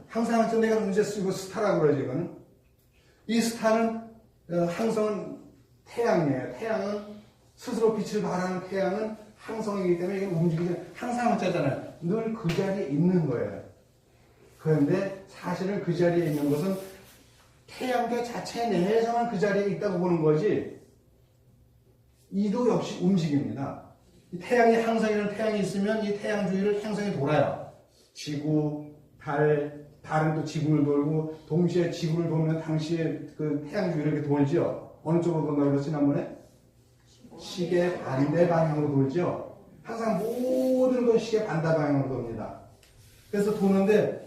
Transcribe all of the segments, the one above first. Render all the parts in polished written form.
항상은 내가 문제 쓰고 스타라고 그러죠, 이거는. 이 스타는, 항성은 태양이에요. 태양은, 스스로 빛을 발하는 태양은 항성이기 때문에 이게 움직이는, 항상자잖아요. 늘 그 자리에 있는 거예요. 그런데 사실은 그 자리에 있는 것은 태양계 자체 내에서만 그 자리에 있다고 보는 거지, 이도 역시 움직입니다. 이 태양이 항성이라는 태양이 있으면 이 태양 주위를 행성이 돌아요. 지구, 달은 또 지구를 돌고, 동시에 지구를 돌면 당시에 그 태양 주위를 이렇게 돌죠. 어느 쪽으로 돈다고 그랬지, 지난번에? 시계 반대 방향으로 돌죠. 항상 모든 건 시계 반대 방향으로 돕니다. 그래서 도는데,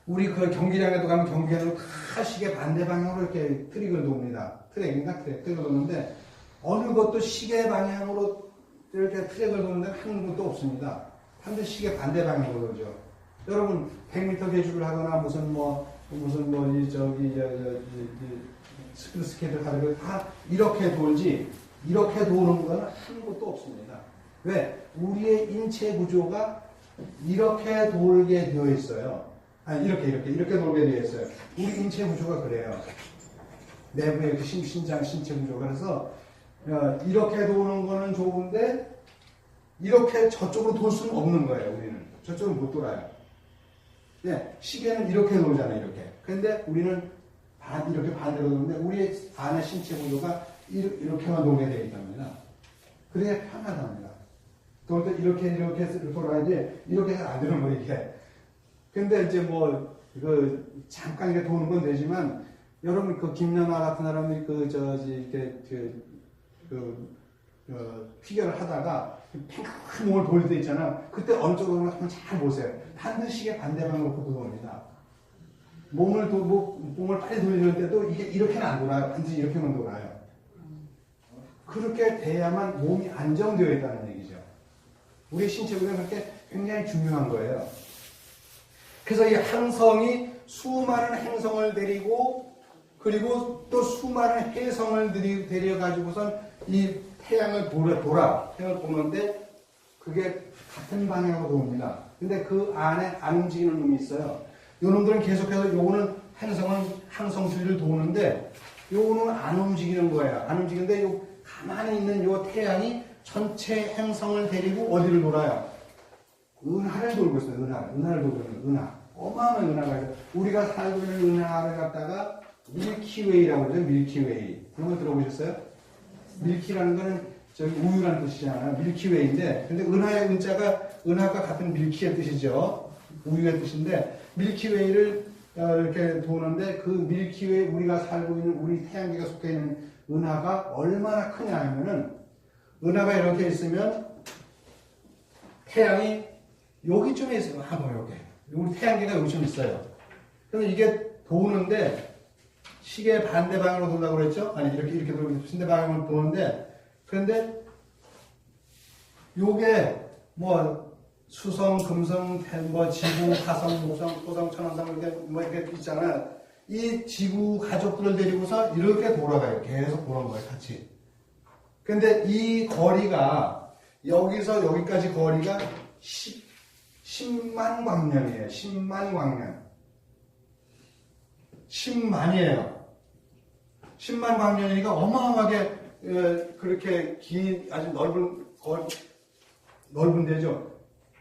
우리 그 경기장에도 가면 경기장으로 다 시계 반대 방향으로 이렇게 트릭을 돕니다. 트랙을 도는데, 어느 것도 시계 방향으로 이렇게 트랙을 도는데 한 곳도 없습니다. 반드시 시계 반대 방향으로 돌죠. 여러분, 100m 계주를 하거나 스피드 하는 다 이렇게 돌지, 이렇게 도는 건 한 곳도 없습니다. 왜? 우리의 인체 구조가 이렇게 돌게 되어 있어요. 아니, 이렇게 돌게 되어 있어요. 우리 인체 구조가 그래요. 내부에 이렇게 신장, 신체 구조가. 그래서, 이렇게 도는 거는 좋은데, 이렇게 저쪽으로 돌 수는 없는 거예요, 우리는. 저쪽은 못 돌아요. 네, 시계는 이렇게 돌잖아요, 이렇게. 근데 우리는 이렇게 반대로 도는데, 우리의 안에 신체 구조가 이렇게만 돌게 되어 있답니다. 그래야 편하답니다. 돌 때 이렇게 돌아야지, 이렇게 해서 안 되는 거예요, 이게. 근데 이제 잠깐 이렇게 도는 건 되지만, 여러분, 김연아 같은 사람들이 피겨를 하다가, 팽팽한 몸을 돌릴 때 있잖아. 그때 어느 쪽으로 한번 잘 보세요. 반드시 시계 반대방으로 돌립니다. 몸을 빨리 돌리는 때도 이게 이렇게는 안 돌아요. 반드시 이렇게만 돌아요. 그렇게 돼야만 몸이 안정되어 있다는 얘기죠. 우리 신체 구조는 그렇게 굉장히 중요한 거예요. 그래서 이 항성이 수많은 행성을 데리고, 그리고 또 수많은 해성을 데려가지고선 이 태양을 태양을 보는데, 그게 같은 방향으로 돕니다. 근데 그 안에 안 움직이는 놈이 있어요. 요 놈들은 계속해서, 요거는 항성 주위를 도는데, 요거는 안 움직이는 거예요. 안 움직이는데, 요 가만히 있는 요 태양이 전체 행성을 데리고 어디를 돌아요? 은하를 돌고 있어요. 은하를 돌고 있는 은하. 어마어마한 은하가 있어요. 우리가 살고 있는 은하를 갖다가 밀키웨이라고 그러죠. 밀키웨이. 그런 거 들어보셨어요? 밀키라는 거는 우유라는 뜻이잖아요. 밀키웨이인데, 근데 은하의 은하가 같은 밀키의 뜻이죠. 우유의 뜻인데, 밀키웨이를 이렇게 도는데, 그 밀키웨이, 우리가 살고 있는 우리 태양계가 속해 있는 은하가 얼마나 크냐 하면은, 은하가 이렇게 있으면, 태양이 여기쯤에 있어요. 이렇게. 우리 태양계가 여기쯤 있어요. 그래서 이게 도는데, 시계 반대 방향으로 돈다고 그랬죠? 아니, 이렇게 돌고 반대 방향으로 도는데, 그런데, 요게, 수성, 금성, 지구, 화성, 목성, 토성, 천왕성, 이렇게 있잖아요. 이 지구 가족들을 데리고서 이렇게 돌아가요. 계속 도는 거예요, 같이. 근데 이 거리가, 여기서 여기까지 거리가 10만 광년이에요. 10만 광년. 10만이에요. 10만 광년이니까 어마어마하게 그렇게 아주 넓은 데죠.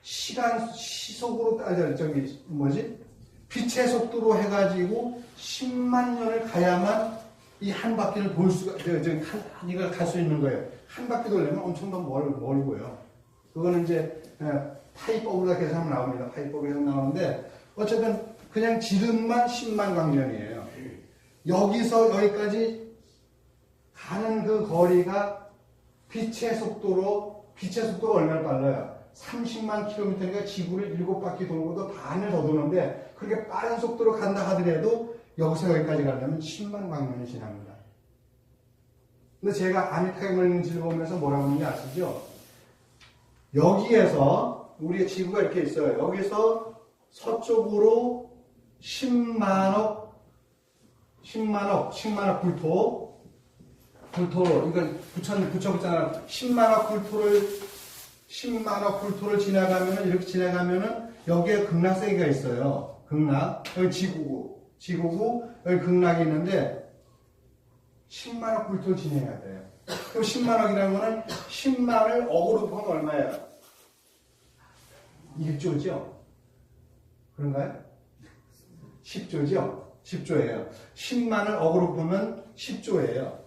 시속으로 빛의 속도로 해가지고 10만 년을 가야만 이 한 바퀴를 돌 수가, 이걸 갈 수 있는 거예요. 한 바퀴 돌려면 엄청 더 멀고요. 그거는 이제 파이법으로 계산하면 나옵니다. 파이법에서 나오는데, 어쨌든 그냥 지름만 10만 광년이에요. 여기서 여기까지 가는 그 거리가 빛의 속도가 얼마나 빨라요? 30만 킬로미터니까 지구를 7바퀴 돌고도 반을 더 도는데, 그렇게 빠른 속도로 간다 하더라도 여기서 여기까지 가려면 10만 광년이 지납니다. 근데 제가 아미타임을 즐거우면서 뭐라고 하는지 아시죠? 여기에서 우리의 지구가 이렇게 있어요. 여기서 서쪽으로 10만억 불토, 이걸 붙여봤잖아. 10만억 불토를 지나가면은, 이렇게 지나가면은, 여기에 극락세계가 있어요. 극락, 여기 지구고, 여기 극락이 있는데 10만억 불토를 진행해야 돼요. 그럼 10만억이라는 거는 10만을 억으로 보면 얼마예요? 1조죠? 그런가요? 10조죠? 10조예요. 10만을 억으로 보면 10조예요.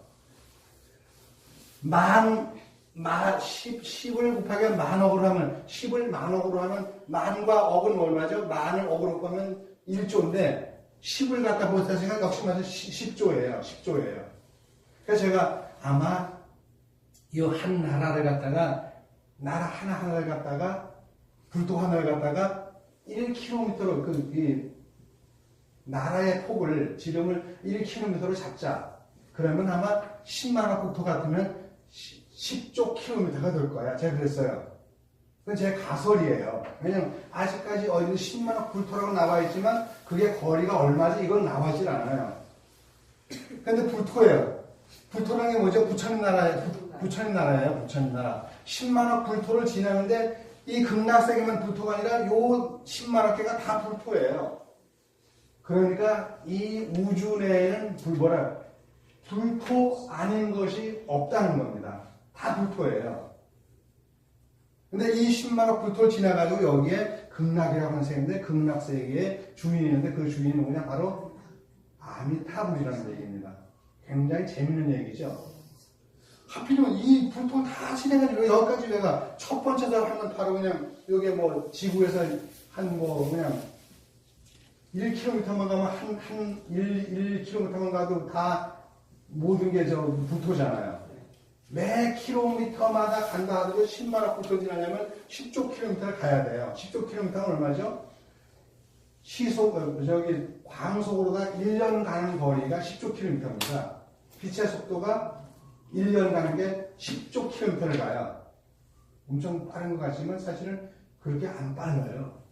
10을 곱하기 만억으로 하면, 10을 만억으로 하면, 만과 억은 얼마죠? 만을 억으로 보면 1조인데, 10을 갖다 보시면 역시 맞아 10조예요. 10조예요. 그래서 제가 아마 이 한 나라를 갖다가, 나라 하나하나를 갖다가, 불도 하나를 갖다가 1km로 나라의 폭을, 지름을 1km로 잡자. 그러면 아마 10만억 국토 같으면 10조 킬로미터가 될 거야. 제가 그랬어요. 그건 제 가설이에요. 왜냐면 아직까지 어디 10만억 불토라고 나와 있지만 그게 거리가 얼마지 이건 나와질 않아요. 근데 불토예요. 불토라는 게 뭐죠? 부처님 나라예요. 부처님 나라. 10만억 불토를 지나는데 이 극락세계만 불토가 아니라 요 10만억 개가 다 불토예요. 그러니까 이 우주 내에는 불토 아닌 것이 없다는 겁니다. 다 불토예요. 근데 이 10만억 불토를 지나가지고 여기에 극락이라고 하는 세계인데 극락세계에 주인이 있는데 그 주인은 뭐냐? 바로 아미타불이라는 얘기입니다. 굉장히 재밌는 얘기죠. 하필이면 이 불토를 다 진행하지고 여기까지 내가 첫 번째로 하면 바로 그냥 여기 뭐 지구에서 한 뭐 그냥 1km만 가면 1km만 가도 다 모든 게 저 불토잖아요. 매 킬로미터마다 간다 하더라도 10만억 불토 지나려면 10조 킬로미터를 가야 돼요. 10조 킬로미터는 얼마죠? 광속으로다 1년 가는 거리가 10조 킬로미터입니다. 빛의 속도가 1년 가는 게 10조 킬로미터를 가요. 엄청 빠른 것 같지만 사실은 그렇게 안 빨라요.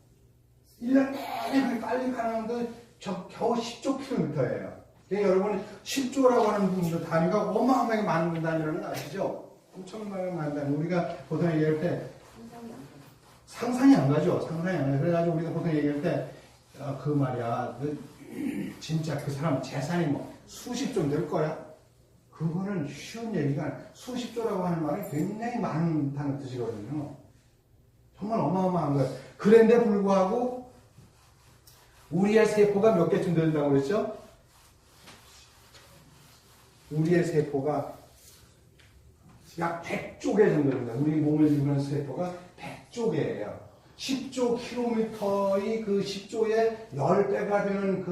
1년 내내 빨리 가는 건데 겨우 10조 킬로미터예요. 그러니까 여러분 10조라고 하는 분들 단위가 어마어마하게 많은 단위라는 거 아시죠? 엄청나게 많은 단위. 우리가 보통 얘기할 때 상상이 안 가죠. 상상이 안 가요. 그래가지고 우리가 보통 얘기할 때 그 말이야. 진짜 그 사람 재산이 뭐 수십조 될 거야? 그거는 쉬운 얘기가 아니에요. 수십조라고 하는 말이 굉장히 많다는 뜻이거든요. 정말 어마어마한 거예요. 그런데 불구하고 우리의 세포가 몇 개쯤 된다고 그랬죠? 우리의 세포가 약 100조 개 정도 됩니다. 우리 몸을 이루는 세포가 100조 개예요. 10조 킬로미터의 그 10조의 10배가 되는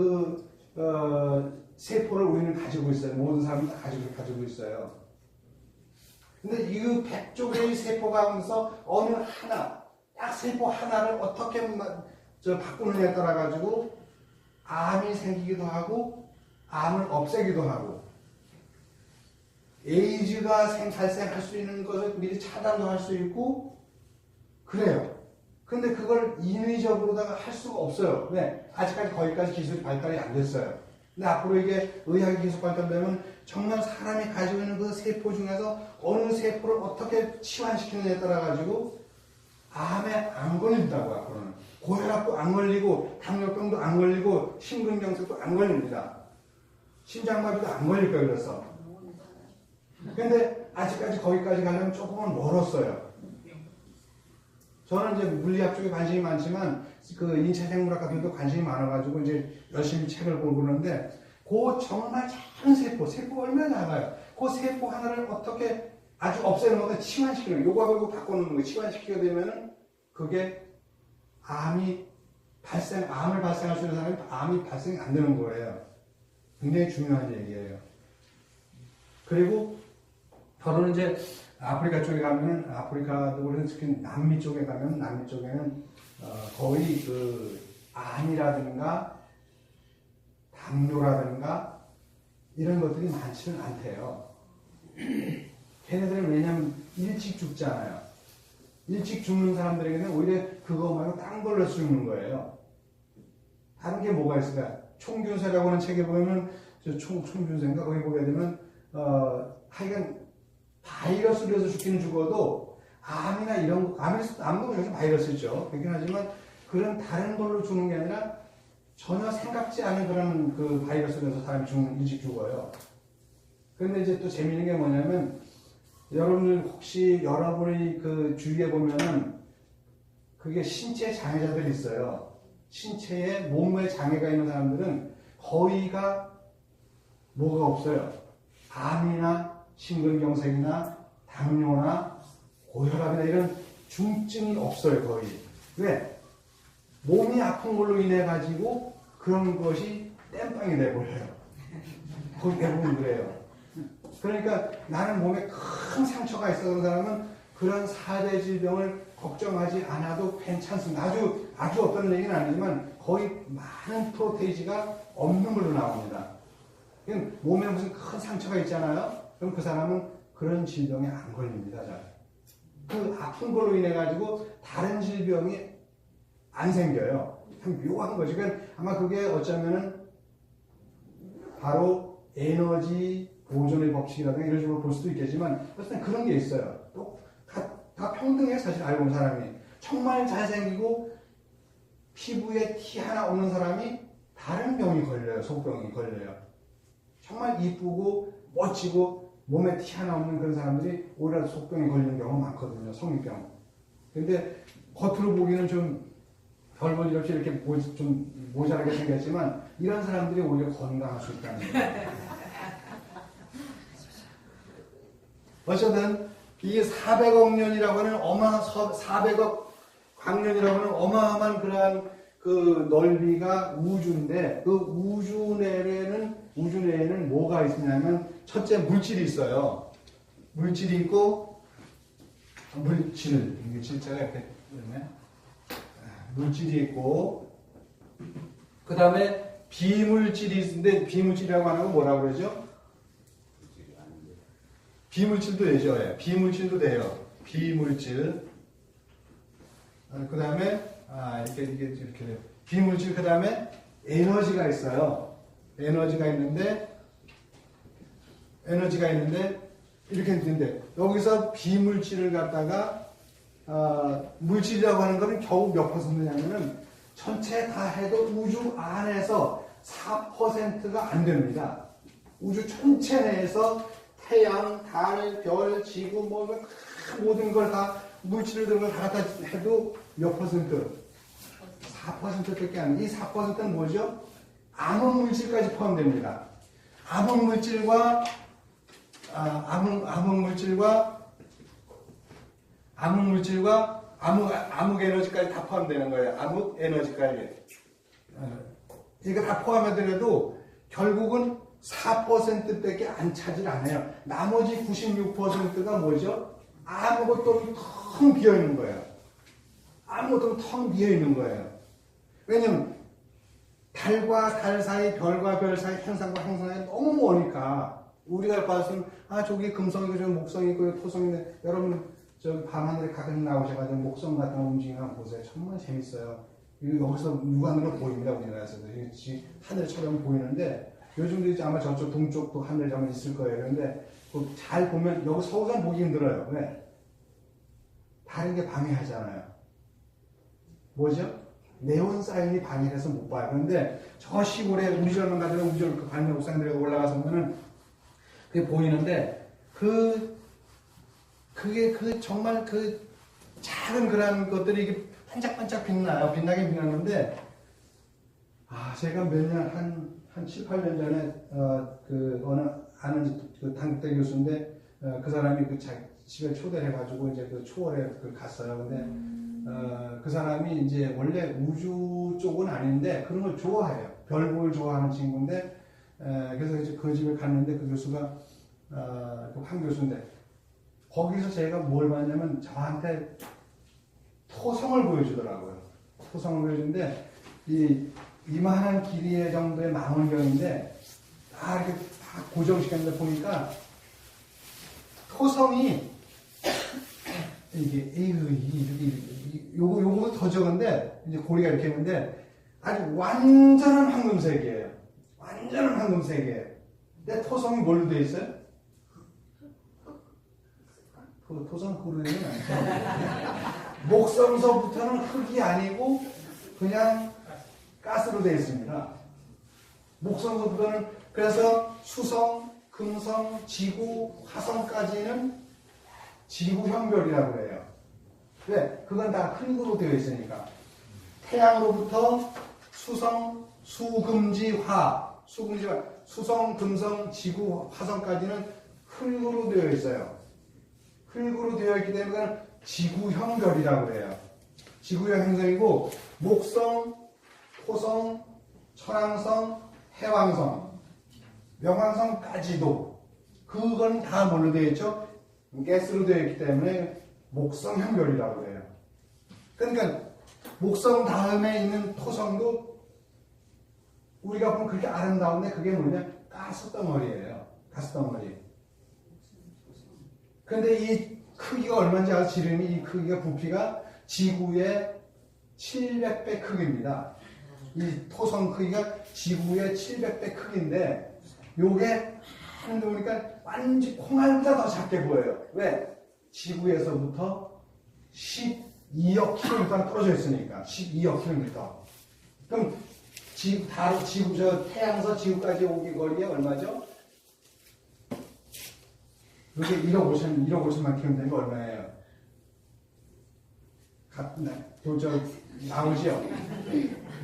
세포를 우리는 가지고 있어요. 모든 사람이 다 가지고 있어요. 근데 이 100조 개의 세포 가운데서 어느 하나, 딱 세포 하나를 어떻게 바꾸느냐에 따라 가지고 암이 생기기도 하고 암을 없애기도 하고 에이즈가 발생할 수 있는 것을 미리 차단도 할 수 있고 그래요. 근데 그걸 인위적으로다가 할 수가 없어요. 왜? 아직까지 거기까지 기술이 발달이 안 됐어요. 근데 앞으로 이게 의학이 계속 발달되면 정말 사람이 가지고 있는 그 세포 중에서 어느 세포를 어떻게 치환시키느냐에 따라 가지고 암에 안 걸린다고 앞으로는. 고혈압도 안 걸리고 당뇨병도 안 걸리고 심근경색도 안 걸립니다. 심장마비도 안 걸릴 거예요. 그래서. 근데 아직까지 거기까지 가려면 조금은 멀었어요. 저는 이제 물리학 쪽에 관심이 많지만 그 인체생물학 같은 것도 관심이 많아가지고 이제 열심히 책을 보고 그러는데 그 정말 작은 세포 얼마나 작아요. 그 세포 하나를 어떻게 아주 없애는 것과 치환시키는 거예요. 요거 하고 바꿔놓는 거예요. 치환시키게 되면은 그게 암을 발생할 수 있는 사람이 암이 발생이 안 되는 거예요. 굉장히 중요한 얘기예요. 그리고 더러는 이제 아프리카 쪽에 가면은 아프리카도 그래서 특히 남미 쪽에 가면 남미 쪽에는 거의 그 암이라든가 당뇨라든가 이런 것들이 많지는 않대요. 걔네들은 왜냐면 일찍 죽잖아요. 일찍 죽는 사람들에게는 오히려 그거 말고 딴 걸로 죽는 거예요. 다른 게 뭐가 있을까? 총균세라고 하는 책에 보면 총균세인가 거기 보게 되면 하여간 바이러스로 해서 죽기는 죽어도 암이나 이런 거, 암도 여기서 바이러스죠. 그렇긴 하지만 그런 다른 걸로 죽는 게 아니라 전혀 생각지 않은 그런 그 바이러스에서 사람이 일찍 죽어요. 그런데 이제 또 재미있는 게 뭐냐면, 여러분들 혹시 여러분이 그 주위에 보면은 그게 신체 장애자들이 있어요. 신체에 몸에 장애가 있는 사람들은 거의가 뭐가 없어요. 암이나 심근경색이나 당뇨나 고혈압이나 이런 중증이 없어요, 거의. 왜? 몸이 아픈 걸로 인해 가지고 그런 것이 땜빵이 돼버려요. 거의 대부분 그래요. 그러니까 나는 몸에 큰 상처가 있었던 사람은 그런 4대 질병을 걱정하지 않아도 괜찮습니다. 아주 없다는 얘기는 아니지만 거의 많은 프로테이지가 없는 걸로 나옵니다. 몸에 무슨 큰 상처가 있잖아요. 그럼 그 사람은 그런 질병에 안 걸립니다. 잘. 그 아픈 걸로 인해 가지고 다른 질병이 안 생겨요. 참 묘한 거지. 그러니까 아마 그게 어쩌면은 바로 에너지 보존의 법칙이라든가 이런 식으로 볼 수도 있겠지만 어쨌든 그런 게 있어요. 또 다 평등해 사실 알고 보는 사람이. 정말 잘생기고 피부에 티 하나 없는 사람이 다른 병이 걸려요. 속병이 걸려요. 정말 이쁘고 멋지고 몸에 티 하나 없는 그런 사람들이 오히려 속병이 걸리는 경우가 많거든요. 성인병. 근데 겉으로 보기에는 좀 별볼 일 없이 이렇게 좀 모자라게 생겼지만 이런 사람들이 오히려 건강할 수 있다는 거예요. 어쨌든 이 400억 년이라고 하는 400억 광년이라고 하는 어마어마한 그러한 그 넓이가 우주인데 그 우주 내에는 뭐가 있냐면 첫째 물질이 있어요. 물질이 있고 이게 질자가 이렇게 있네. 물질이 있고 그 다음에 비물질이 있는데 비물질이라고 하는 건 뭐라고 그러죠? 비물질도 되죠. 예. 비물질도 돼요. 비물질. 그 다음에 이렇게 돼요. 비물질 그 다음에 에너지가 있어요. 에너지가 있는데 이렇게 있는데 여기서 비물질을 갖다가 물질이라고 하는 거는 겨우 몇 퍼센트냐면은 전체 다 해도 우주 안에서 4%가 안 됩니다. 우주 전체 내에서 태양, 달, 별, 지구, 모든 걸 다, 물질을 들은 걸 다 갖다 해도 몇 퍼센트? 4%밖에 안 돼. 이 4%는 뭐죠? 암흑물질까지 포함됩니다. 암흑물질과 암흑 에너지까지 다 포함되는 거예요. 암흑 에너지까지. 이거 다 포함하더라도 결국은 4%밖에 안 차질 않아요. 나머지 96%가 뭐죠? 아무것도 텅 비어있는 거예요. 아무것도 텅 비어있는 거예요. 왜냐면 달과 달 사이, 별과 별 사이, 행성과 행성 사이 너무 머니까 우리가 봐서는 저기 금성이고 저기 목성이고 토성인데 여러분 저 밤하늘에 가끔 나오셔가지고 목성 같은 거 움직이는 거 보세요. 정말 재밌어요. 여기서 육안으로 보입니다. 우리나라에서도 하늘 처럼 보이는데 요즘도 이제 아마 저쪽 동쪽도 하늘 좀 있을 거예요. 그런데 잘 보면 여기 서울은 보기 힘들어요. 왜? 다른 게 방해하잖아요. 뭐죠? 네온 사인이 방해해서 못 봐요. 그런데 저 시골에 우주얼만 가지고 우주얼 그 관련 옥상들에 올라가서 보면은 그게 보이는데 그게 정말 작은 그런 것들이 이게 반짝반짝 빛나요. 빛나긴 빛났는데 제가 몇 년 한 7, 8년 전에 어느 아는 그 당대 교수인데 그 사람이 집에 초대를 해가지고 이제 그 초월에 갔어요. 근데 그 사람이 이제 원래 우주 쪽은 아닌데 그런 걸 좋아해요. 별 보를 좋아하는 친구인데 그래서 이제 그 집에 갔는데 그 교수가 한 교수인데 거기서 제가 뭘 봤냐면 저한테 토성을 보여주더라고요. 토성을 보여주는데 이만한 길이 정도의 망원경인데 이렇게 다 고정시켰는데 보니까 토성이 이게 요거보다 더 적은데 이제 고리가 이렇게 있는데 아주 완전한 황금색이에요. 완전한 황금색이에요. 근데 토성이 뭘로 되어 있어요? 토성 흙은 아니죠. 목성서부터는 흙이 아니고 그냥 가스로 되어 있습니다. 목성부터는 그래서 수성, 금성, 지구, 화성까지는 지구형별이라고 해요. 왜? 그건 다 흙으로 되어 있으니까. 태양으로부터 수성, 수금지화, 수성, 금성, 지구, 화성까지는 흙으로 되어 있어요. 흙으로 되어 있기 때문에 지구형별이라고 해요. 지구형 행성이고 목성, 토성, 천왕성, 해왕성, 명왕성까지도 그건 다 뭘로 되어 있죠? 가스로 되어 있기 때문에 목성형별이라고 해요. 그러니까 목성 다음에 있는 토성도 우리가 보면 그렇게 아름다운데 그게 뭐냐? 가스덩어리예요. 가스덩어리. 근데 이 크기가 얼마인지 아세요? 지름이 이 크기가 부피가 지구의 700배 크기입니다. 이 토성 크기가 지구의 700배 크기인데 요게 하는데 보니까 완전 콩알보다 더 작게 보여요. 왜? 지구에서부터 12억 킬로미터가 떨어져 있으니까 12억 킬로미터. 그럼 지구 태양에서 지구까지 오기 거리가 얼마죠? 이게 1억 5천만 킬로미터면 얼마예요? 나오죠?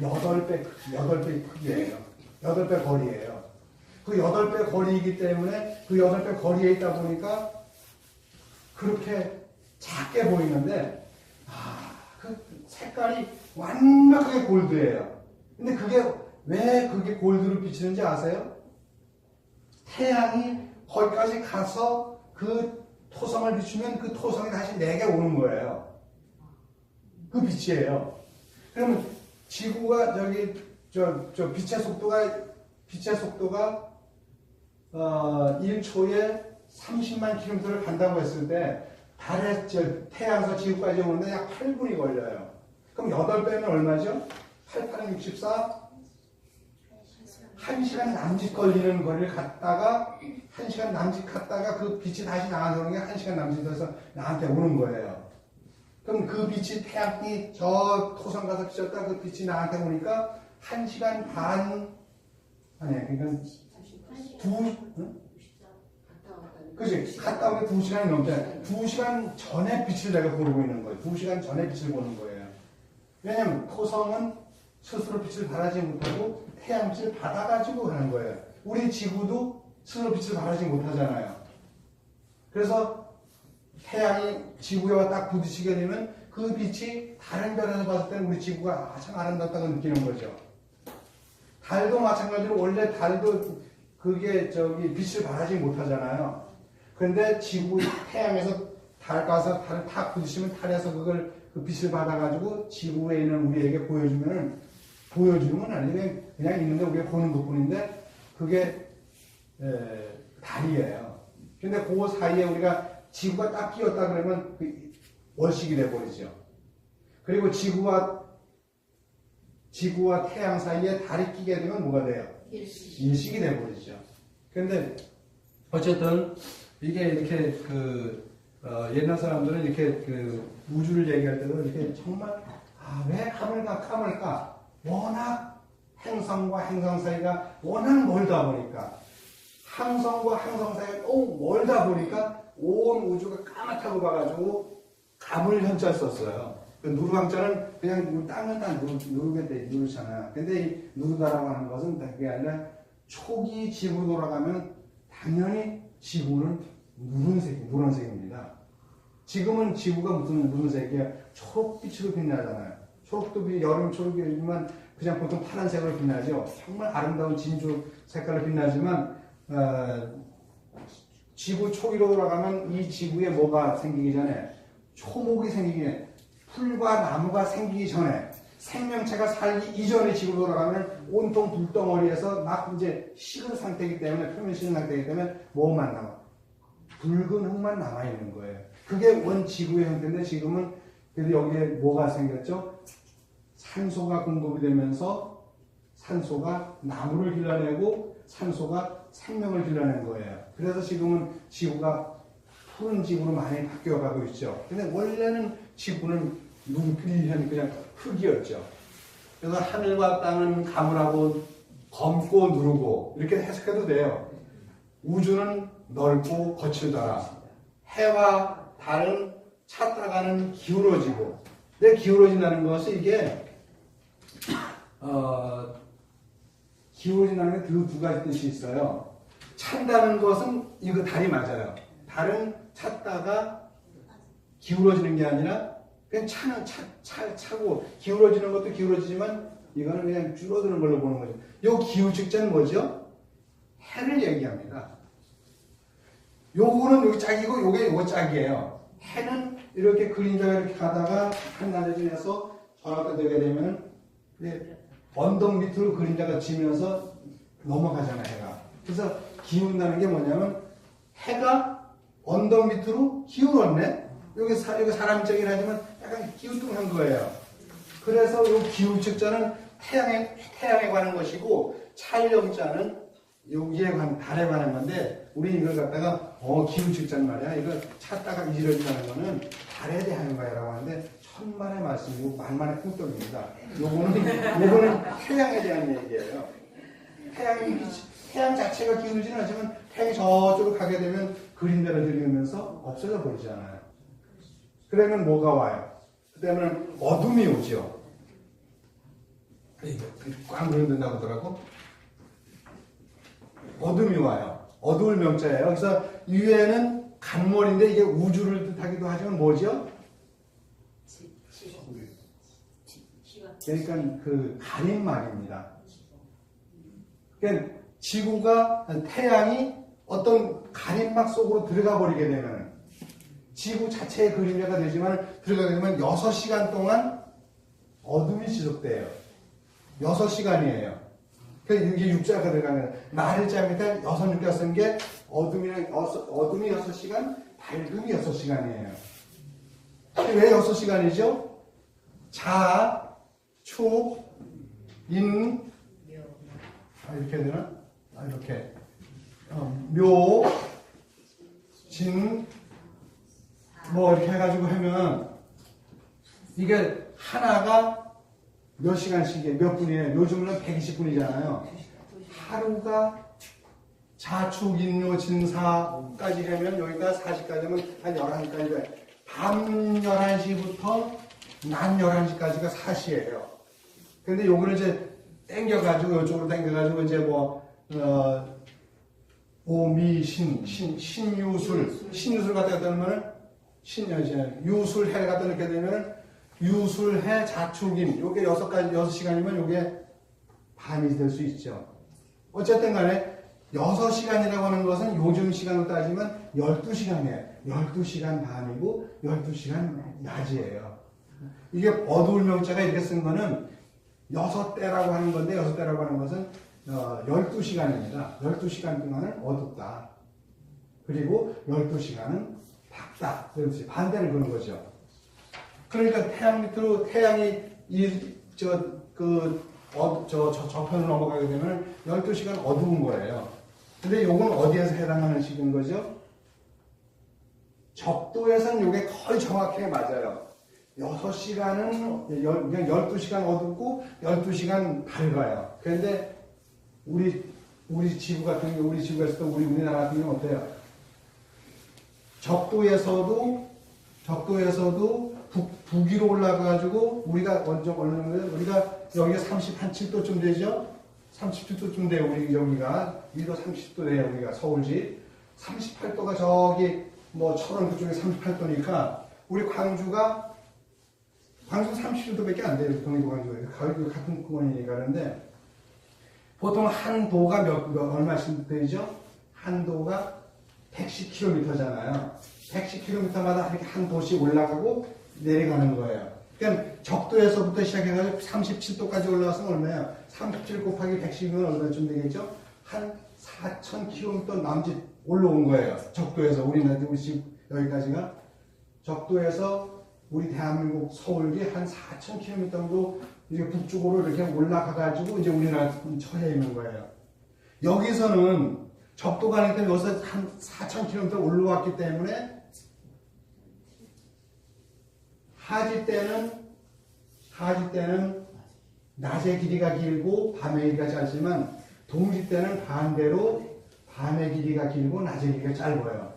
8배 크기예요. 8배 거리예요. 그 8배 거리이기 때문에 그 8배 거리에 있다 보니까 그렇게 작게 보이는데, 그 색깔이 완벽하게 골드예요. 근데 왜 그게 골드로 비치는지 아세요? 태양이 거기까지 가서 그 토성을 비추면 그 토성이 다시 내게 오는 거예요. 그 빛이에요. 그러면 지구가 빛의 속도가 1초에 30만 킬로미터를 간다고 했을 때 태양에서 지구까지 오는데 약 8분이 걸려요. 그럼 8배면 얼마죠? 8, 8은 64. 1시간 남짓 걸리는 거리를 갔다가 1시간 남짓 갔다가 그 빛이 다시 나한테 오는 게 1시간 남짓해서 나한테 오는 거예요. 그럼 그 빛이 태양이 저 토성 가서 비쳤다 그 빛이 나한테 오니까 1시간 반 그러니까 그치? 갔다 오면 2시간이 넘잖아요. 2시간 전에 빛을 내가 보고 있는 거예요. 2시간 전에 빛을 보는 거예요. 왜냐면 토성은 스스로 빛을 발하지 못하고 태양빛을 받아가지고 하는 거예요. 우리 지구도 스스로 빛을 발하지 못하잖아요. 그래서 태양이 지구에 딱 부딪히게 되면 그 빛이 다른 별에서 봤을 때는 우리 지구가 참 아름답다고 느끼는 거죠. 달도 마찬가지로 원래 달도 그게 빛을 발하지 못하잖아요. 그런데 태양에서 달 가서 달을 탁 부딪히면 달에서 그 빛을 받아가지고 지구에 있는 우리에게 보여주는 건 아니고 그냥 있는데 우리가 보는 것 뿐인데 그게 달이에요. 근데 그 사이에 우리가 지구가 딱 끼었다 그러면 월식이 돼버리죠. 그리고 지구와 태양 사이에 달이 끼게 되면 뭐가 돼요? 일식이 돼버리죠. 근데 어쨌든 이게 이렇게 옛날 사람들은 이렇게 우주를 얘기할 때도 이렇게 정말 왜 까물까? 워낙 행성과 행성 사이가 워낙 멀다 보니까 항성과 항성 사이가 너무 멀다 보니까 온 우주가 까맣다고 봐가지고 감을 현자를 썼어요. 그 누르강자는 그냥 땅은 다 누르잖아. 근데 이 누르다라고 하는 것은 그게 아니라 초기 지구로 돌아가면 당연히 지구는 노란색입니다. 지금은 지구가 무슨 노란색이야? 초록빛으로 빛나잖아요. 초록도 여름 초록이지만 그냥 보통 파란색으로 빛나죠. 정말 아름다운 진주 색깔로 빛나지만 지구 초기로 돌아가면 이 지구에 뭐가 생기기 전에 초목이 생기기 전에 풀과 나무가 생기기 전에 생명체가 살기 이전에 지구로 돌아가면 온통 불덩어리에서 막 이제 식은 상태이기 때문에 표면 식은 상태이기 때문에 뭐만 남아? 붉은 흙만 남아있는 거예요. 그게 원 지구의 형태인데 지금은 그래서 여기에 뭐가 생겼죠? 산소가 공급이 되면서 산소가 나무를 길러내고 산소가 생명을 길러낸 거예요. 그래서 지금은 지구가 푸른 지구로 많이 바뀌어가고 있죠. 근데 원래는 지구는 눈필한 그냥 흙이었죠. 그래서 하늘과 땅은 가물하고 검고 누르고 이렇게 해석해도 돼요. 우주는 넓고 거칠더라. 해와 달은 찾다가는 기울어지고. 근데 기울어진다는 것은 이게 기울어진다는 게 두 가지 뜻이 있어요. 찬다는 것은 이거 달이 맞아요. 달은 찾다가 기울어지는 게 아니라 그냥 차고 기울어지는 것도 기울어지지만 이거는 그냥 줄어드는 걸로 보는 거죠. 요 기울직자는 뭐죠? 해를 얘기합니다. 요거는 여기 짝이고 요거 짝이에요. 해는 이렇게 그림자가 이렇게 가다가 한 날에 지나서 저녁 때 되게 되면 언덕 밑으로 그림자가 지면서 넘어가잖아요, 해가. 그래서 기운다는 게 뭐냐면 해가 언덕 밑으로 기울었네. 여기 사람 입장이라 하지만 약간 기우뚱한 거예요. 그래서 이 기울측자는 태양에 관한 것이고 촬영자는 여기에 관한 달에 관한 건데 우리 이걸 갖다가 기울측자는 말이야. 이걸 찾다가 이지러진다는 거는 달에 대한 거야 라고 하는데 천만의 말씀이고 만만의 콩떡입니다. 요거는 태양에 대한 얘기예요. 태양 자체가 기울지는 않지만 태양이 저쪽으로 가게 되면 그림자를 들이면서 없어져 버리잖아요. 그러면 뭐가 와요? 그때는 어둠이 오죠. 꽉 물어든다고 하더라고. 어둠이 와요. 어두울 명자예요. 그래서 위에는 간mol인데 이게 우주를 뜻하기도 하지만 뭐죠? 그러니까 그 가림막입니다. 그러니까 지구가 태양이 어떤 가림막 속으로 들어가 버리게 되면 지구 자체의 그림자가 되지만 들어가게 되면 6시간 동안 어둠이 지속돼요. 6시간이에요. 그러니까 이게 육자가 들어가면 말자니까 6, 6가 쓴 게 어둠이 6시간, 밝음이 6시간이에요. 왜 6시간이죠? 자, 축, 인, 이렇게 되나? 이렇게. 묘, 진, 이렇게 해가지고 하면 이게 하나가 몇 시간씩이에요? 몇 분이에요? 요즘은 120분이잖아요. 하루가 자축, 인묘, 진사까지 하면 여기가 40까지 하면 한 11시까지 밤 11시부터 낮 11시까지가 4시예요. 근데 요거를 이제 땡겨가지고 이쪽으로 땡겨가지고 이제 신유술 갖다 놓으면 유술해를 갖다 놓게 되면 유술해 자축인 요게 6시간이면 요게 밤이 될 수 있죠. 어쨌든 간에 6시간이라고 하는 것은 요즘 시간으로 따지면 12시간이에요. 12시간 밤이고 12시간 낮이에요. 이게 어두울 명자가 이렇게 쓴 거는 6대라고 하는 건데 6대라고 하는 것은 12시간입니다. 12시간 동안은 어둡다. 그리고 12시간은 밝다. 반대를 그런 거죠. 그러니까 태양 밑으로 태양이 저편을 넘어가게 되면 12시간 어두운 거예요. 근데 요건 어디에서 해당하는 식인 거죠? 적도에서는 요게 거의 정확하게 맞아요. 6시간은 그냥 12시간 어둡고 12시간 밝아요. 그런데 우리 지구 같은 경우, 우리 지구가 있을 때 우리나라 같은 경우는 어때요? 적도에서도 북위로 올라가가지고 우리가 어느 정도 우리가 여기가 37도쯤 되죠? 37도쯤 돼요. 우리 여기가 위로 30도 돼요. 우리가 서울시 38도가 저기 철원 그쪽에 38도니까 우리 광주가 30도밖에 안 돼요. 경기도 광주 같은 구간이니까. 그런데 보통 한 도가 얼마씩 되죠? 한 도가 110km잖아요. 110km마다 이렇게 한 도씩 올라가고 내려가는 거예요. 그러니까 적도에서부터 시작해가지고 37도까지 올라가서 얼마예요? 37 곱하기 110이면 얼마쯤 되겠죠? 한 4,000km 남짓 올라온 거예요. 적도에서 우리나라 집 여기까지가 적도에서 우리 대한민국 서울이 한 4,000km 정도 이제 북쪽으로 이렇게 올라가가지고 이제 우리나라 처해 있는 거예요. 여기서는 적도가 아니기 때문에 여기서 한 4,000km 올라왔기 때문에 하지 때는 낮의 길이가 길고 밤의 길이가 짧지만 동지 때는 반대로 밤의 길이가 길고 낮의 길이가 짧아요.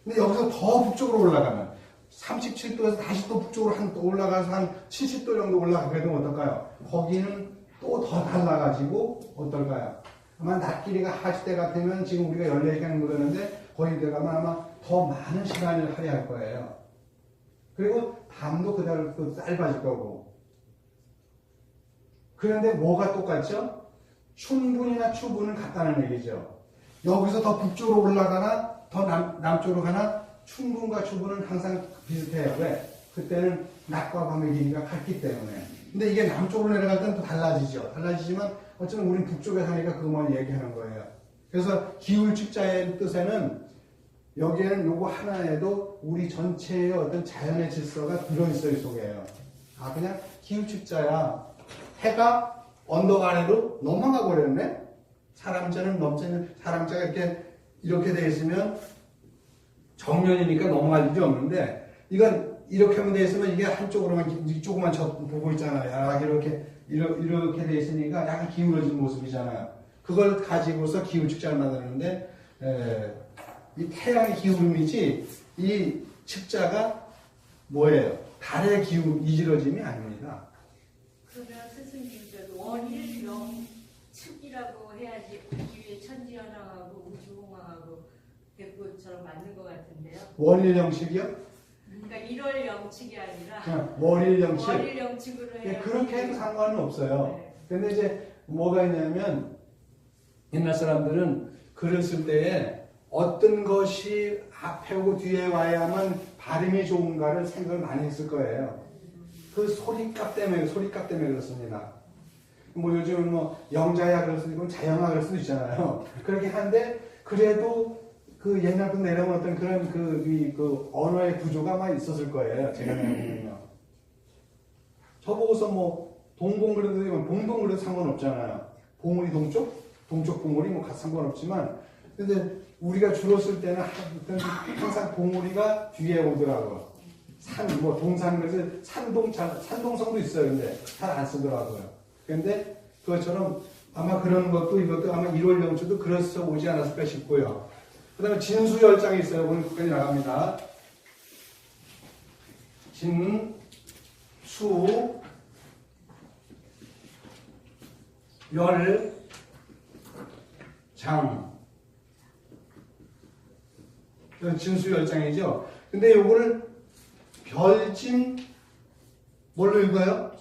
근데 여기서 더 북쪽으로 올라가면 37도에서 다시 또 북쪽으로 또 올라가서 한 70도 정도 올라가게 되면 어떨까요? 거기는 또 더 달라가지고 어떨까요? 아마 낮 길이가 하시대 같으면 지금 우리가 14시간을 묻었는데 거기 들어가면 아마 더 많은 시간을 할애할 거예요. 그리고 밤도 그대로 또 짧아질 거고. 그런데 뭐가 똑같죠? 춘분이나 추분은 같다는 얘기죠. 여기서 더 북쪽으로 올라가나 더 남쪽으로 가나 춘분과 추분은 항상 비슷해요. 왜? 그때는 낮과 밤의 길이가 같기 때문에. 근데 이게 남쪽으로 내려갈 때는 또 달라지죠. 달라지지만 어쩌면 우린 북쪽에 사니까 그것만 얘기하는 거예요. 그래서 기울축자의 뜻에는 여기에는 요거 하나에도 우리 전체의 어떤 자연의 질서가 들어있어요, 이 속에요. 아, 그냥 기울축자야. 해가 언덕 아래로 넘어가 버렸네? 사람자는 넘치는, 사람자가 이렇게 돼 있으면 정면이니까 넘어갈 일이 없는데, 이건 이렇게 하면 돼 있으면 이게 한쪽으로만, 이쪽만 보고 있잖아요. 약 이렇게 돼 있으니까 약간 기울어진 모습이잖아요. 그걸 가지고서 기울축자를 만드는데, 이 태양의 기울음이지, 이 측자가 뭐예요? 달의 이지러짐이 아닙니다. 그러면 스승님, 원일영측이라고 해야지 우리 천지현황하고 우주홍황하고 백구처럼 맞는 것 같은데요. 원일영측이요? 그러니까 1월 영측이 아니라 월일영측. 월일영측으로 해야 그렇게 해도 상관은 없어요. 네. 근데 이제 뭐가 있냐면 옛날 사람들은 글을 쓸 때에 어떤 것이 앞에 오고 뒤에 와야만 발음이 좋은가를 생각을 많이 했을 거예요. 그 소리값 때문에 그렇습니다. 뭐 요즘은 뭐 영자야 그럴 수도 있고 자영아 그럴 수도 있잖아요. 그렇게 한데 그래도 그 옛날부터 내려온 어떤 그런 그 언어의 구조가 막 있었을 거예요. 제가 생각하면요. 저보고서 뭐 동봉 그래도 봉동 그래도 상관없잖아요. 봉우리 동쪽 봉우리 뭐 상관없지만 근데 우리가 주로 쓸 때는 항상 봉우리가 뒤에 오더라고요. 동산 그래서 산동성도 있어요. 근데 잘 안 쓰더라고요. 근데 그것처럼 아마 그런 것도 이것도 아마 1월 영주도 그래서 오지 않았을까 싶고요. 그 다음에 진수열장이 있어요. 오늘 끝까지 나갑니다. 진수 열장 진수열장이죠. 근데 요거를 별진 뭘로 읽어요?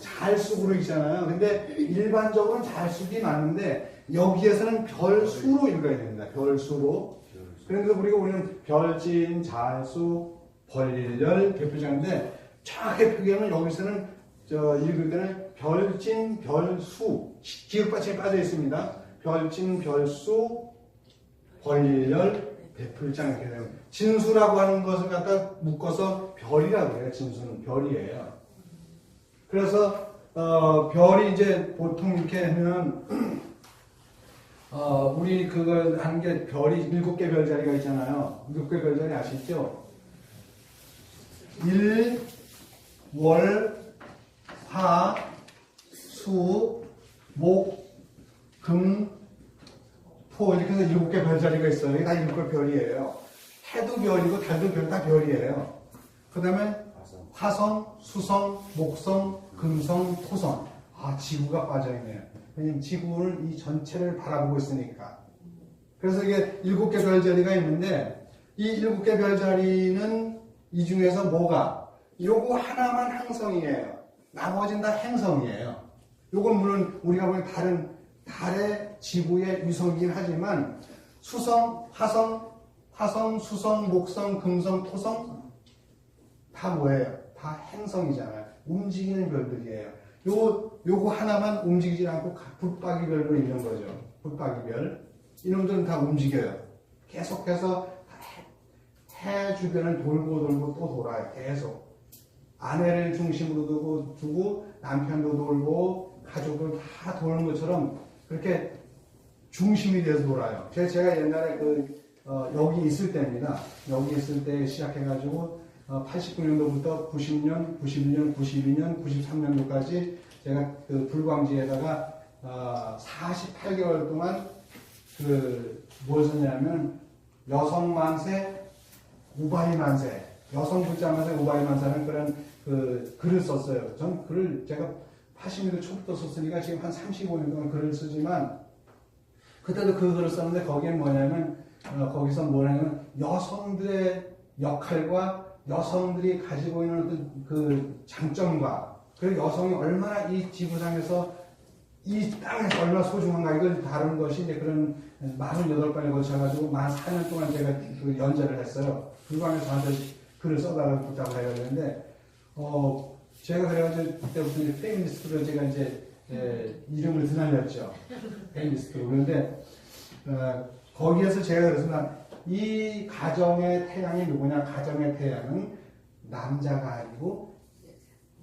잘수구로 읽잖아요. 근데 일반적으로는 잘수기 맞는데 여기에서는 별수로 읽어야 됩니다. 별수로. 그래서 우리는 별진, 잘수, 벌일열, 대표자인데 정확하게 표기하면 여기서는 읽을 때는 별진, 별수 기역받침이 빠져 있습니다. 별진, 별수, 벌일열, 대풀장 이렇게 되면 진수라고 하는 것을 갖다 묶어서 별이라고 해요. 진수는 별이에요. 그래서 별이 이제 보통 이렇게 하면 우리 그걸 하는 게 별이 7개 별자리가 있잖아요. 7개 별자리 아시죠? 일, 월, 화, 수, 목, 금, 토 이렇게 해서 7개 별자리가 있어요. 이게 다 7개 별이에요. 해도 별이고 달도 별, 다 별이에요. 그 다음에 화성, 수성, 목성, 금성, 토성. 아, 지구가 빠져있네요. 왜냐면 지구는 이 전체를 바라보고 있으니까. 그래서 이게 7개 별자리가 있는데 이 7개 별자리는 이 중에서 뭐가? 요거 하나만 항성이에요. 나머지는 다 행성이에요. 요건 물론 우리가 보는 다른 달의 지구의 위성이긴 하지만 수성, 화성, 수성, 목성, 금성, 토성 다 뭐예요? 다 행성이잖아요. 움직이는 별들이에요. 요거 하나만 움직이지 않고 붙박이별로 있는 거죠. 붙박이별. 이놈들은 다 움직여요. 계속해서 해 주변을 돌고 또 돌아요. 계속. 아내를 중심으로 두고 남편도 돌고 가족을 다 도는 것처럼 그렇게 중심이 돼서 돌아요. 제가 옛날에 여기 있을 때입니다. 여기 있을 때 시작해가지고 89년도부터 90년, 91년, 92년, 93년도까지 제가 그 불광지에다가 48개월 동안 뭘 썼냐면 여성 만세, 우바이 만세, 여성 부자 만세, 우바이 만세는 그런 글을 썼어요. 전 글을 제가 80년대 초부터 썼으니까 지금 한 35년 동안 글을 쓰지만 그때도 그 글을 썼는데 거기에 뭐냐면 거기서 뭐냐면 여성들의 역할과 여성들이 가지고 있는 어떤 그 장점과 그리고 여성이 얼마나 이 지구상에서 이 땅에서 얼마나 소중한가 이걸 다룬 것이 이제 그런 48번에 걸쳐가지고 4년 동안 제가 그 연재를 했어요. 불광에서 저한테 글을 써달라고 부탁을 해야 되는데 제가 그래가지고 그때부터 이제 페미니스트로 제가 이제 이름을 드날렸죠. 페미니스트로. 그런데 거기에서 제가 그랬습니다. 이 가정의 태양이 누구냐? 가정의 태양은 남자가 아니고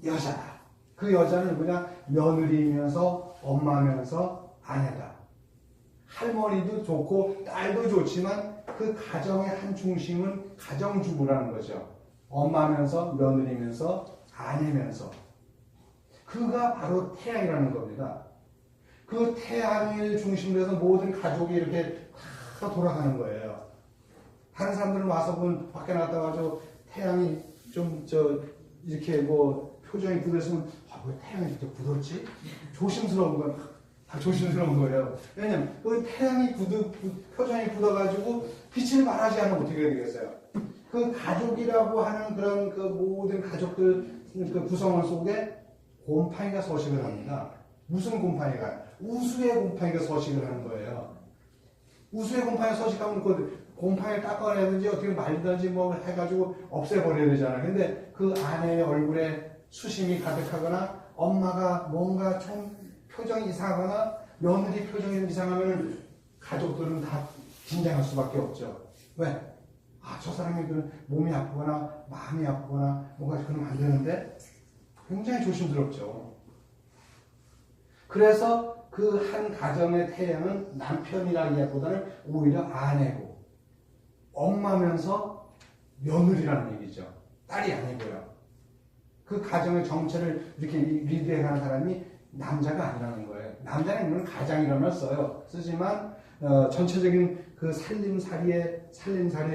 여자다. 그 여자는 누구냐? 며느리면서 엄마면서 아내다. 할머니도 좋고 딸도 좋지만 그 가정의 한 중심은 가정주부라는 거죠. 엄마면서 며느리면서 아내면서. 그가 바로 태양이라는 겁니다. 그 태양을 중심으로 해서 모든 가족이 이렇게 다 돌아가는 거예요. 다른 사람들은 와서 보면 밖에 나갔다 가지고 태양이 좀 이렇게 뭐 표정이 굳었으면 왜 태양이 이렇게 굳었지? 조심스러운 거야. 다 조심스러운 거예요. 왜냐면 그 태양이 표정이 굳어가지고 빛을 발하지 않으면 어떻게 해야 되겠어요? 그 가족이라고 하는 그런 그 모든 가족들 그 구성원 속에 곰팡이가 서식을 합니다. 무슨 곰팡이가? 우수의 곰팡이가 서식을 하는 거예요. 우수의 곰팡이 서식하면 그 곰팡이를 닦아내든지 어떻게 말리든지 뭐 해가지고 없애버려야 되잖아요. 근데 그 아내의 얼굴에 수심이 가득하거나 엄마가 뭔가 좀 표정이 이상하거나 며느리 표정이 이상하면 가족들은 다 긴장할 수밖에 없죠. 왜? 저 사람이 몸이 아프거나 마음이 아프거나 뭔가 그러면 안 되는데 굉장히 조심스럽죠. 그래서 그 한 가정의 태양은 남편이라기보다는 오히려 아내고 엄마면서 며느리라는 얘기죠. 딸이 아니고요. 그 가정의 정체를 이렇게 리드해가는 사람이 남자가 아니라는 거예요. 남자는 물론 가장이라는 써요. 쓰지만 전체적인 그 살림살이의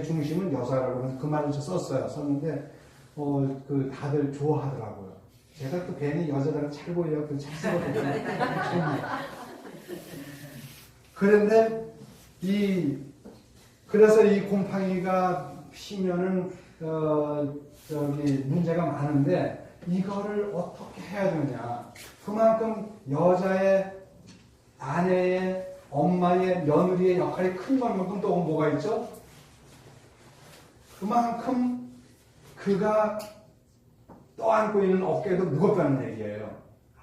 중심은 여자라고 그 말을 썼어요. 썼는데 그 다들 좋아하더라고요. 제가 또 괜히 여자들은 잘 보여요. 잘 쓰거든요. 그런데 그래서 이 곰팡이가 피면은 문제가 많은데 이거를 어떻게 해야 되느냐? 그만큼 여자의 아내의 엄마의 며느리의 역할이 큰 것만큼 또 뭐가 있죠? 그만큼 그가 떠안고 있는 어깨도 무겁다는 얘기예요.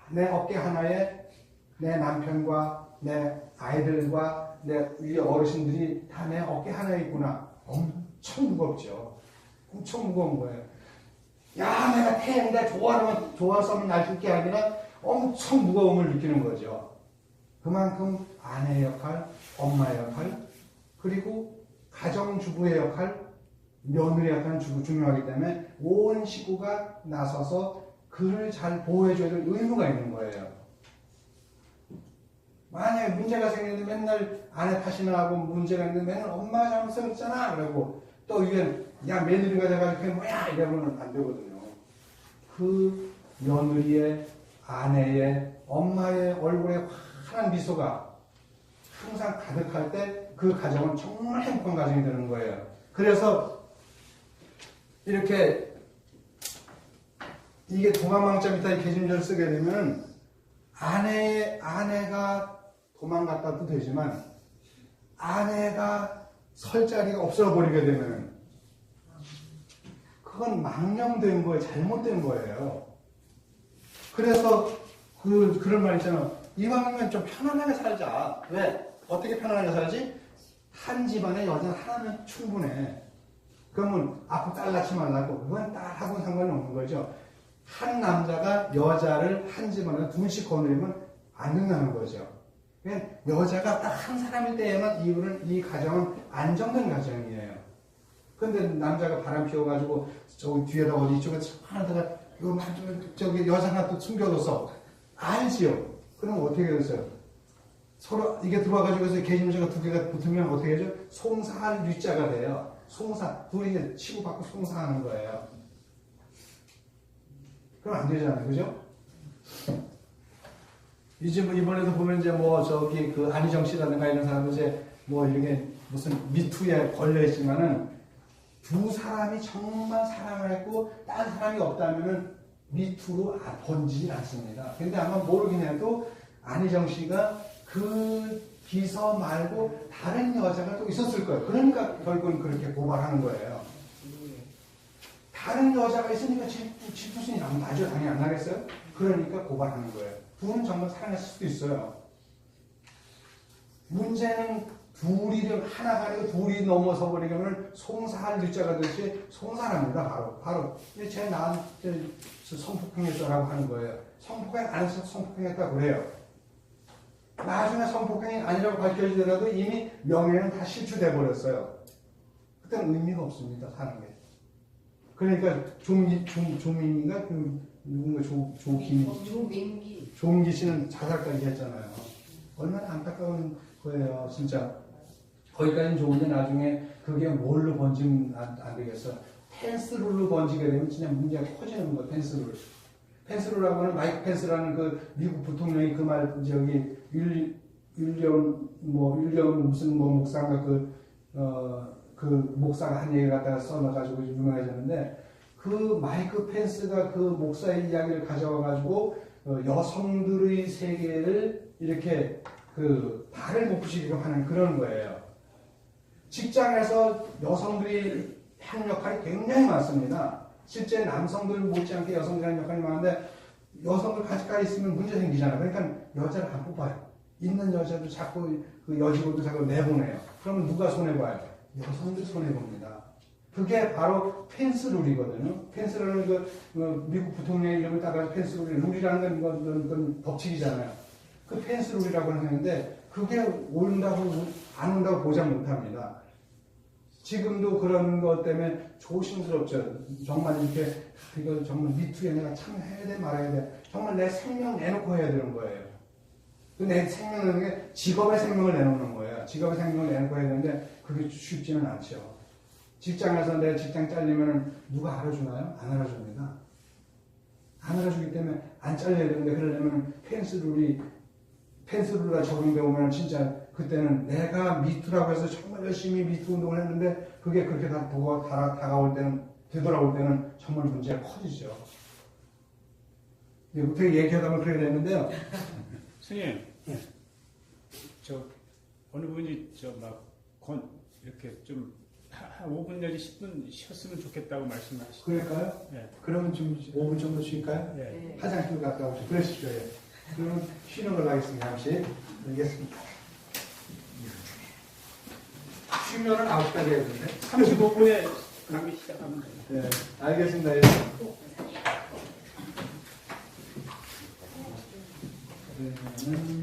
내 어깨 하나에 내 남편과 내 아이들과 내 우리 어르신들이 다 내 어깨 하나에 있구나. 엄청 무겁죠. 엄청 무거운 거예요. 야, 내가 태양이다. 좋아서 하면 날 죽게 하기나 엄청 무거움을 느끼는 거죠. 그만큼 아내의 역할, 엄마의 역할, 그리고 가정주부의 역할, 며느리의 역할은 중요하기 때문에 온 식구가 나서서 그를 잘 보호해줘야 될 의무가 있는 거예요. 만약에 문제가 생기는데 맨날 아내 탓이나 하고 문제가 있는데 맨날 엄마가 잘못했잖아 그러고 또 이게 야 며느리가 돼가지고 그게 뭐야 이러면 안 되거든요. 그 며느리의 아내의 엄마의 얼굴에 환한 미소가 항상 가득할 때 그 가정은 정말 행복한 가정이 되는 거예요. 그래서 이렇게 이게 도마망자 밑에 계집절을 쓰게 되면 아내가 도망갔다도 되지만 아내가 설 자리가 없어버리게 되면 그건 망령된 거예요. 잘못된 거예요. 그래서 그런 말 있잖아. 이왕이면 좀 편안하게 살자. 왜? 어떻게 편안하게 살지? 한 집안에 여자 하나면 충분해. 그러면 앞으로 딸 낳지 말라고. 그건 딸하고는 상관이 없는 거죠. 한 남자가 여자를 한 집안에 둘씩 거느리면 안 된다는 거죠. 여자가 딱 한 사람일 때에만 이 가정은 안정된 가정이에요. 근데 남자가 바람 피워가지고 저기 뒤에다 어디 이쪽에 하나다가 저기 여자 하나 또 숨겨둬서 알지요. 그럼 어떻게 되겠어요? 서로 이게 들어와가지고 해서 개념자가 두 개가 붙으면 어떻게 되죠? 송사할 유자가 돼요. 송사 둘이 이제 치고받고 송사하는 거예요. 그럼 안 되잖아요, 그죠? 이제 뭐 이번에도 보면 이제 뭐 저기 그 안희정 씨라든가 이런 사람들 이제 뭐 이렇게 무슨 미투에 걸려 있지만은 두 사람이 정말 사랑을 했고 다른 사람이 없다면은 미투로 번지진 않습니다. 근데 아마 모르긴 해도 안희정 씨가 그 비서 말고 다른 여자가 또 있었을 거예요. 그러니까 결국은 그렇게 고발하는 거예요. 다른 여자가 있으니까 질투심이 나죠. 당연히 안 나겠어요? 그러니까 고발하는 거예요. 둘은 정말 사랑했을 수도 있어요. 문제는 둘이 하나가 아니고 둘이 넘어서 버리면 송사할 유자가 되듯이 송사랍니다. 바로 쟤 나한테 성폭행했다라고 하는 거예요. 성폭행 안 해서 성폭행했다고 그래요. 나중에 성폭행이 아니라고 밝혀지더라도 이미 명예는 다 실추돼 버렸어요. 그때는 의미가 없습니다. 사는 게. 그러니까 조민이가 누군가 조민기 씨는 자살까지 했잖아요. 얼마나 안타까운 거예요, 진짜. 거기까지는 좋은데 나중에 그게 뭘로 번지면 안 되겠어. 펜스룰로 번지게 되면 진짜 문제가 커지는 거예요, 펜스룰. 펜스룰이라고 하는 마이크 펜스라는 그 미국 부통령이 그 말, 저기, 윌리엄 무슨 목사가 그 목사가 한 얘기 갖다가 써놔가지고 유명해졌는데 그 마이크 펜스가 그 목사의 이야기를 가져와가지고 여성들의 세계를 이렇게 그 발을 못 부시게끔 하는 그런 거예요. 직장에서 여성들이 하는 역할이 굉장히 많습니다. 실제 남성들 못지않게 여성들이 하는 역할이 많은데 여성들 가까이 있으면 문제 생기잖아요. 그러니까 여자를 안 뽑아요. 있는 여자도 자꾸 그 여직원도 자꾸 내보내요. 그러면 누가 손해봐요? 여성들 손해봅니다. 그게 바로 펜스룰이거든요. 펜스룰은 그 미국 부통령의 이름을 따라서 펜스룰이라는 건 법칙이잖아요. 그 펜스룰이라고 하는데 그게 온다고 안 온다고 보장 못합니다. 지금도 그런 것 때문에 조심스럽죠. 정말 이렇게 이거 정말 미투에 내가 참여해야 돼 말아야 돼. 정말 내 생명 내놓고 해야 되는 거예요. 내 생명 내는 게 직업의 생명을 내놓는 거예요. 직업의 생명을 내놓고 해야 되는데 그게 쉽지는 않죠. 직장에서 내 직장 잘리면 누가 알아주나요? 안 알아줍니다. 안 알아주기 때문에 안 잘려야 되는데 그러려면 펜스룰이 적용되어 오면 진짜 그때는 내가 미투라고 해서 정말 열심히 미투 운동을 했는데 그게 그렇게 다가올 때는 되돌아올 때는 정말 문제가 커지죠. 어떻게 얘기하다 보면 그렇게 됐는데요. 선생님, 저 어느 분이 이렇게 좀 한 5분 내지 10분 쉬었으면 좋겠다고 말씀하시죠. 그럴까요? 네. 그러면 좀 5분 정도 쉴까요? 네. 화장실 갔다 오시죠. 그러시죠. 예. 그러면 쉬는 걸로 하겠습니다. 잠시. 알겠습니다. 쉬면은 9시까지 해야 되는데. 35분에 강의 시작하면 돼요. 네. 알겠습니다. 예. 그러면은